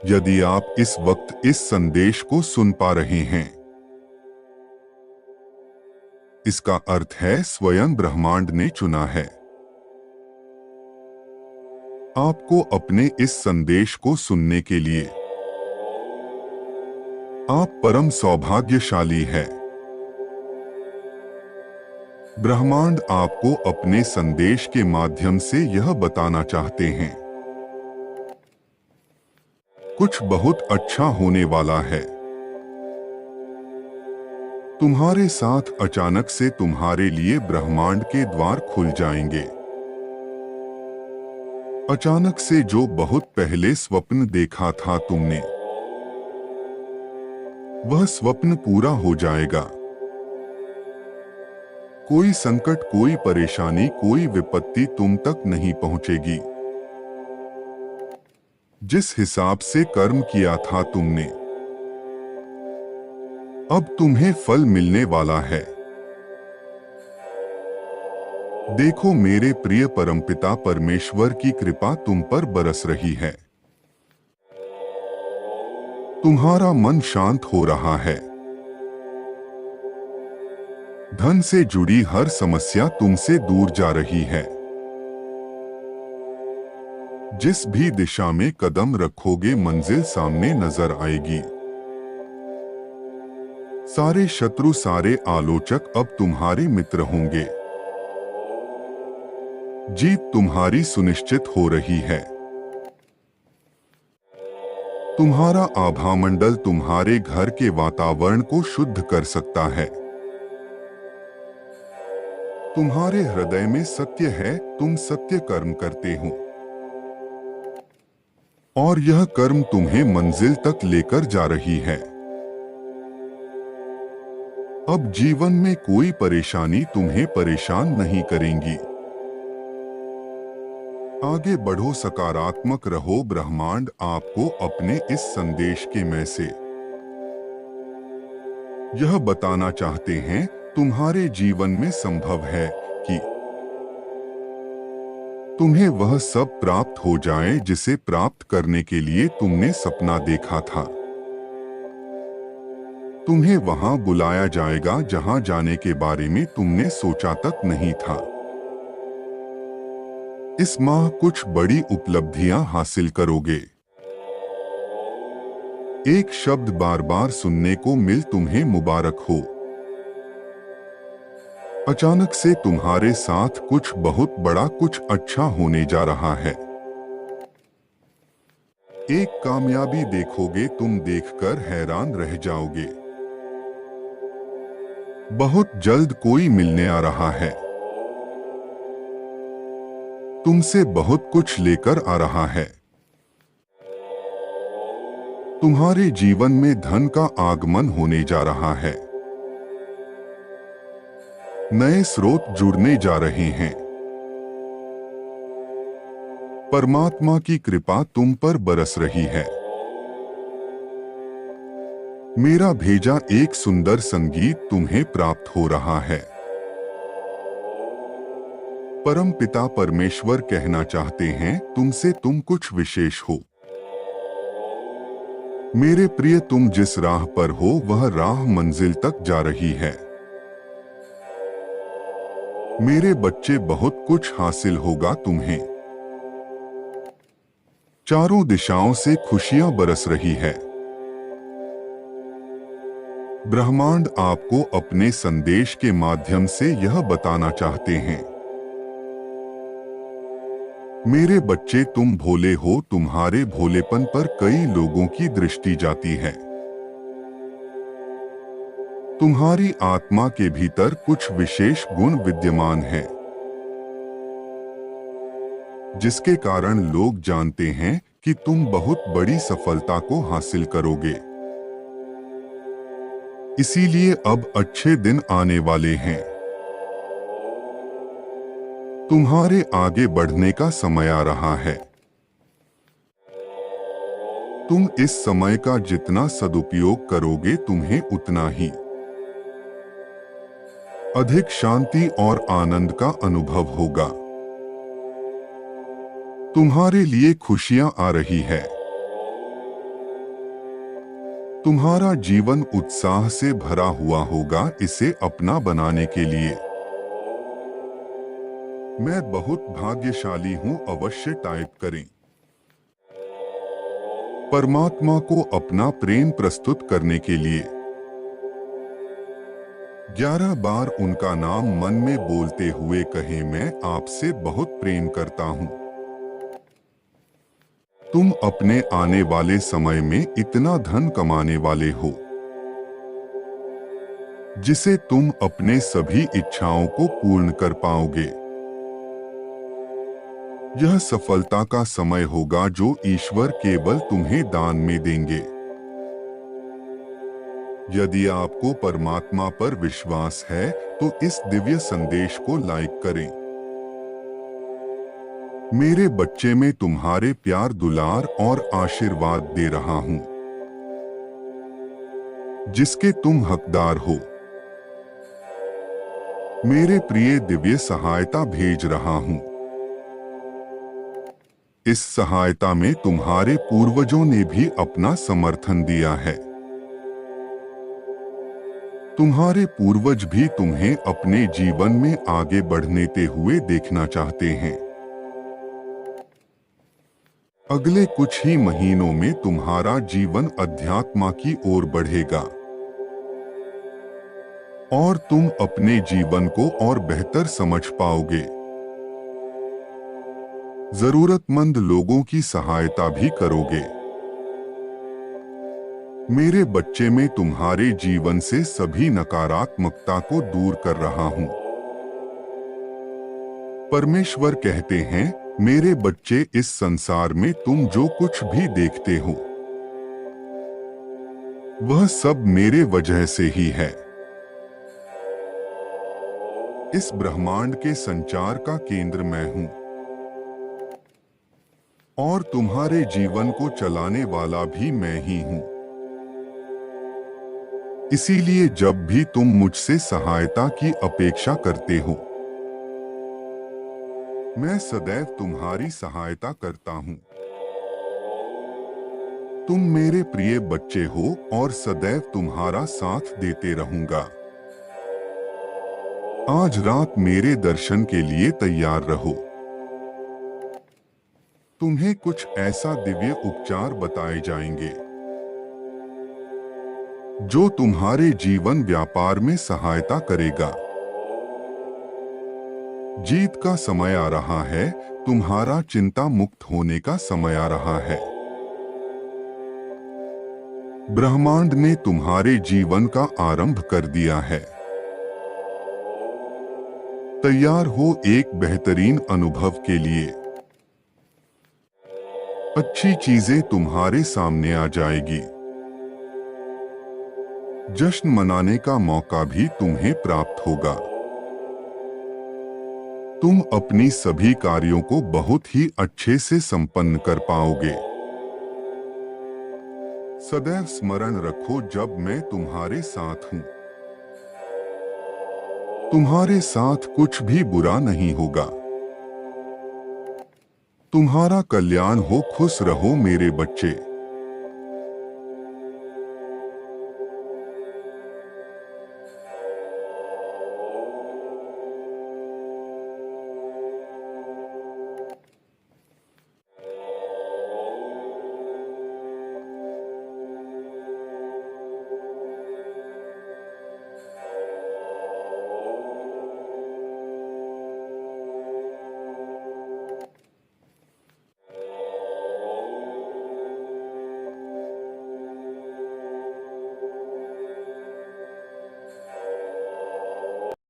यदि आप इस वक्त इस संदेश को सुन पा रहे हैं, इसका अर्थ है स्वयं ब्रह्मांड ने चुना है आपको अपने इस संदेश को सुनने के लिए। आप परम सौभाग्यशाली है। ब्रह्मांड आपको अपने संदेश के माध्यम से यह बताना चाहते हैं, कुछ बहुत अच्छा होने वाला है। तुम्हारे साथ अचानक से तुम्हारे लिए ब्रह्मांड के द्वार खुल जाएंगे। अचानक से जो बहुत पहले स्वप्न देखा था तुमने, वह स्वप्न पूरा हो जाएगा। कोई संकट, कोई परेशानी, कोई विपत्ति तुम तक नहीं पहुंचेगी। जिस हिसाब से कर्म किया था तुमने, अब तुम्हें फल मिलने वाला है। देखो, मेरे प्रिय परमपिता परमेश्वर की कृपा तुम पर बरस रही है। तुम्हारा मन शांत हो रहा है। धन से जुड़ी हर समस्या तुमसे दूर जा रही है। जिस भी दिशा में कदम रखोगे, मंजिल सामने नजर आएगी। सारे शत्रु, सारे आलोचक अब तुम्हारे मित्र होंगे। जीत तुम्हारी सुनिश्चित हो रही है। तुम्हारा आभामंडल तुम्हारे घर के वातावरण को शुद्ध कर सकता है। तुम्हारे हृदय में सत्य है, तुम सत्य कर्म करते हो और यह कर्म तुम्हें मंजिल तक लेकर जा रही है। अब जीवन में कोई परेशानी तुम्हें परेशान नहीं करेंगी। आगे बढ़ो, सकारात्मक रहो। ब्रह्मांड आपको अपने इस संदेश के में से यह बताना चाहते हैं, तुम्हारे जीवन में संभव है कि तुम्हें वह सब प्राप्त हो जाए जिसे प्राप्त करने के लिए तुमने सपना देखा था। तुम्हें वहां बुलाया जाएगा जहां जाने के बारे में तुमने सोचा तक नहीं था। इस माह कुछ बड़ी उपलब्धियां हासिल करोगे। एक शब्द बार बार सुनने को मिल, तुम्हें मुबारक हो। अचानक से तुम्हारे साथ कुछ बहुत बड़ा, कुछ अच्छा होने जा रहा है। एक कामयाबी देखोगे, तुम देखकर हैरान रह जाओगे। बहुत जल्द कोई मिलने आ रहा है, तुमसे बहुत कुछ लेकर आ रहा है। तुम्हारे जीवन में धन का आगमन होने जा रहा है। नए स्रोत जुड़ने जा रहे हैं। परमात्मा की कृपा तुम पर बरस रही है। मेरा भेजा एक सुंदर संगीत तुम्हें प्राप्त हो रहा है। परम पिता परमेश्वर कहना चाहते हैं तुमसे, तुम कुछ विशेष हो। मेरे प्रिय, तुम जिस राह पर हो वह राह मंजिल तक जा रही है। मेरे बच्चे, बहुत कुछ हासिल होगा तुम्हें। चारों दिशाओं से खुशियां बरस रही है। ब्रह्मांड आपको अपने संदेश के माध्यम से यह बताना चाहते हैं, मेरे बच्चे, तुम भोले हो। तुम्हारे भोलेपन पर कई लोगों की दृष्टि जाती है। तुम्हारी आत्मा के भीतर कुछ विशेष गुण विद्यमान है, जिसके कारण लोग जानते हैं कि तुम बहुत बड़ी सफलता को हासिल करोगे। इसीलिए अब अच्छे दिन आने वाले हैं। तुम्हारे आगे बढ़ने का समय आ रहा है। तुम इस समय का जितना सदुपयोग करोगे, तुम्हें उतना ही अधिक शांति और आनंद का अनुभव होगा। तुम्हारे लिए खुशियां आ रही है। तुम्हारा जीवन उत्साह से भरा हुआ होगा इसे अपना बनाने के लिए। मैं बहुत भाग्यशाली हूं, अवश्य टाइप करें। परमात्मा को अपना प्रेम प्रस्तुत करने के लिए 11 बार उनका नाम मन में बोलते हुए कहें, मैं आपसे बहुत प्रेम करता हूं। तुम अपने आने वाले समय में इतना धन कमाने वाले हो जिसे तुम अपने सभी इच्छाओं को पूर्ण कर पाओगे। यह सफलता का समय होगा जो ईश्वर केवल तुम्हें दान में देंगे। यदि आपको परमात्मा पर विश्वास है तो इस दिव्य संदेश को लाइक करें। मेरे बच्चे, मैं तुम्हारे प्यार, दुलार और आशीर्वाद दे रहा हूं जिसके तुम हकदार हो। मेरे प्रिय, दिव्य सहायता भेज रहा हूं। इस सहायता में तुम्हारे पूर्वजों ने भी अपना समर्थन दिया है। तुम्हारे पूर्वज भी तुम्हें अपने जीवन में आगे बढ़ते हुए देखना चाहते हैं। अगले कुछ ही महीनों में तुम्हारा जीवन अध्यात्म की ओर बढ़ेगा और तुम अपने जीवन को और बेहतर समझ पाओगे। जरूरतमंद लोगों की सहायता भी करोगे। मेरे बच्चे, मैं तुम्हारे जीवन से सभी नकारात्मकता को दूर कर रहा हूं। परमेश्वर कहते हैं, मेरे बच्चे, इस संसार में तुम जो कुछ भी देखते हो वह सब मेरे वजह से ही है। इस ब्रह्मांड के संचार का केंद्र मैं हूं और तुम्हारे जीवन को चलाने वाला भी मैं ही हूं। इसीलिए जब भी तुम मुझसे सहायता की अपेक्षा करते हो, मैं सदैव तुम्हारी सहायता करता हूं। तुम मेरे प्रिय बच्चे हो और सदैव तुम्हारा साथ देते रहूंगा। आज रात मेरे दर्शन के लिए तैयार रहो। तुम्हें कुछ ऐसा दिव्य उपचार बताए जाएंगे जो तुम्हारे जीवन व्यापार में सहायता करेगा। जीत का समय आ रहा है, तुम्हारा चिंता मुक्त होने का समय आ रहा है। ब्रह्मांड ने तुम्हारे जीवन का आरंभ कर दिया है। तैयार हो एक बेहतरीन अनुभव के लिए। अच्छी चीजें तुम्हारे सामने आ जाएगी। जश्न मनाने का मौका भी तुम्हें प्राप्त होगा। तुम अपनी सभी कार्यों को बहुत ही अच्छे से संपन्न कर पाओगे। सदैव स्मरण रखो, जब मैं तुम्हारे साथ हूं, तुम्हारे साथ कुछ भी बुरा नहीं होगा। तुम्हारा कल्याण हो, खुश रहो मेरे बच्चे।